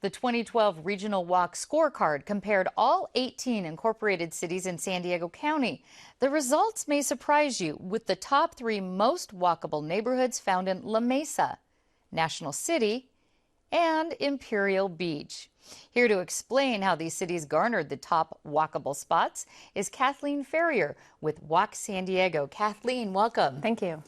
The 2012 Regional Walk Scorecard compared all 18 incorporated cities in San Diego County. The results may surprise you, with the top 3 most walkable neighborhoods found in La Mesa, National City, and Imperial Beach. Here to explain how these cities garnered the top walkable spots is Kathleen Ferrier with Walk San Diego. Kathleen, welcome. Thank you.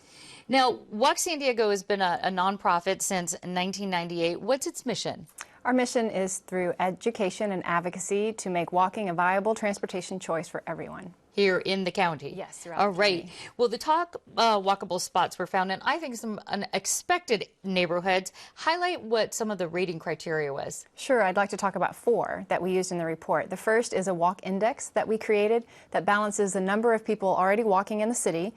Now, Walk San Diego has been a nonprofit since 1998. What's its mission? Our mission is through education and advocacy to make walking a viable transportation choice for everyone. Here in the county? Yes, throughout All the right. county. Well, the top walkable spots were found in, I think, some unexpected neighborhoods. Highlight what some of the rating criteria was. Sure, I'd like to talk about 4 that we used in the report. The first is a walk index that we created that balances the number of people already walking in the city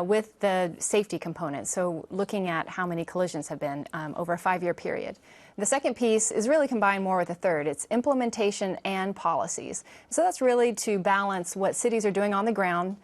with the safety component, so looking at how many collisions have been over a 5-year period. The second piece is really combined more with the third. It's implementation and policies. So that's really to balance what cities are doing on the ground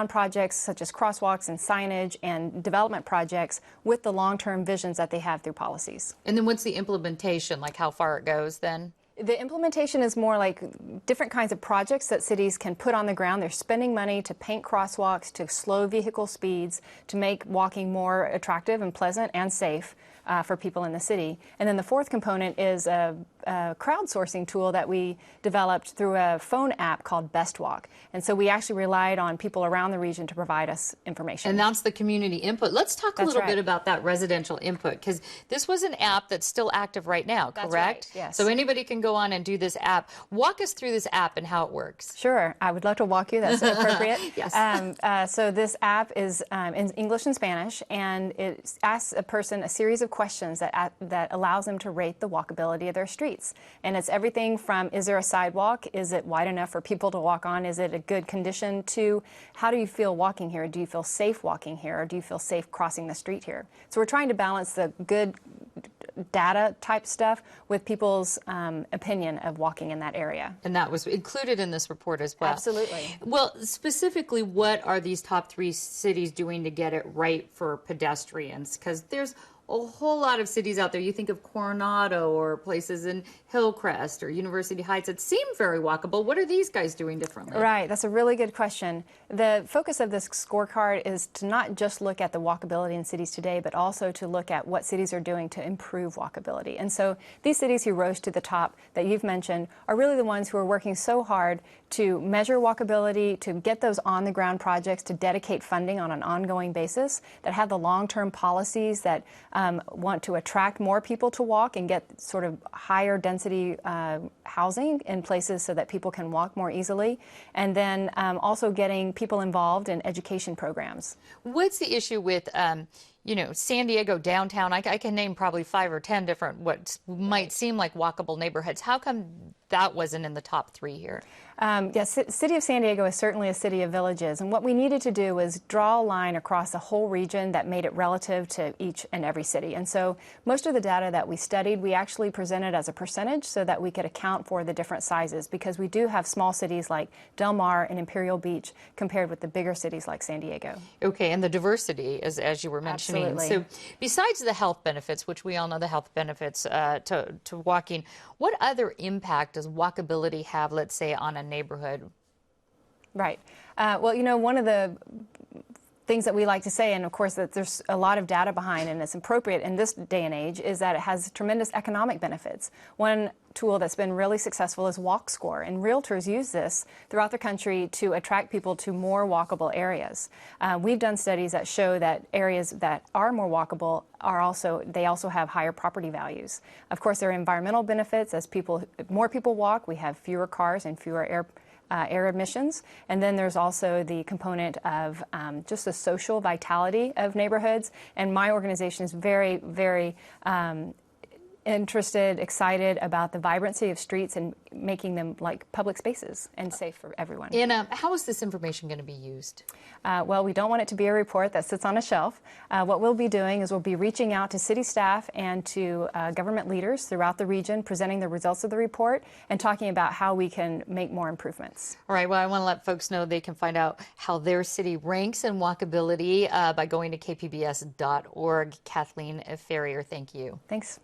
projects such as crosswalks and signage and development projects with the long-term visions that they have through policies. And then what's the implementation, like how far it goes then? The implementation is more like different kinds of projects that cities can put on the ground. They're spending money to paint crosswalks, to slow vehicle speeds, to make walking more attractive and pleasant and safe for people in the city. And then the fourth component is a crowdsourcing tool that we developed through a phone app called Best Walk. And so we actually relied on people around the region to provide us information. And that's the community input. Let's talk a little bit about that residential input, because this was an app that's still active right now, correct? That's right, yes. So anybody can go on and do this app. Walk us through this app and how it works. Sure, I would love to walk you. That's appropriate. Yes. So this app is in English and Spanish, and it asks a person a series of questions that allows them to rate the walkability of their streets. And it's everything from, is there a sidewalk? Is it wide enough for people to walk on? Is it a good condition? To, how do you feel walking here? Do you feel safe walking here? Or do you feel safe crossing the street here? So we're trying to balance the good data type stuff with people's opinion of walking in that area. And that was included in this report as well. Absolutely. Well, specifically, what are these top 3 cities doing to get it right for pedestrians? Because there's a whole lot of cities out there. You think of Coronado or places in Hillcrest or University Heights that seem very walkable. What are these guys doing differently? Right, that's a really good question. The focus of this scorecard is to not just look at the walkability in cities today, but also to look at what cities are doing to improve walkability. And so these cities who rose to the top that you've mentioned are really the ones who are working so hard to measure walkability, to get those on-the-ground projects, to dedicate funding on an ongoing basis, that have the long-term policies that want to attract more people to walk and get sort of higher density housing in places so that people can walk more easily, and then also getting people involved in education programs. What's the issue with San Diego downtown? I can name probably 5 or 10 different what might seem like walkable neighborhoods. How come that wasn't in the top 3 here? Yes, City of San Diego is certainly a city of villages, and what we needed to do was draw a line across the whole region that made it relative to each and every city. And so most of the data that we studied, we actually presented as a percentage so that we could account for the different sizes, because we do have small cities like Del Mar and Imperial Beach compared with the bigger cities like San Diego. Okay, and the diversity, as you were mentioning. Absolutely. So besides the health benefits, which we all know the health benefits to walking, what other impact does walkability have, let's say, on a neighborhood? Right. Well, one of the things that we like to say, and of course that there's a lot of data behind and it's appropriate in this day and age, is that it has tremendous economic benefits. One tool that's been really successful is WalkScore, and realtors use this throughout the country to attract people to more walkable areas. We've done studies that show that areas that are more walkable they also have higher property values. Of course, there are environmental benefits. As more people walk, we have fewer cars and fewer air emissions. And then there's also the component of just the social vitality of neighborhoods. And my organization is very, very interested, excited about the vibrancy of streets and making them like public spaces and safe for everyone. And how is this information going to be used? Well, we don't want it to be a report that sits on a shelf. What we'll be doing is we'll be reaching out to city staff and to government leaders throughout the region, presenting the results of the report and talking about how we can make more improvements. All right, well, I want to let folks know they can find out how their city ranks in walkability by going to kpbs.org. Kathleen Ferrier, thank you. Thanks.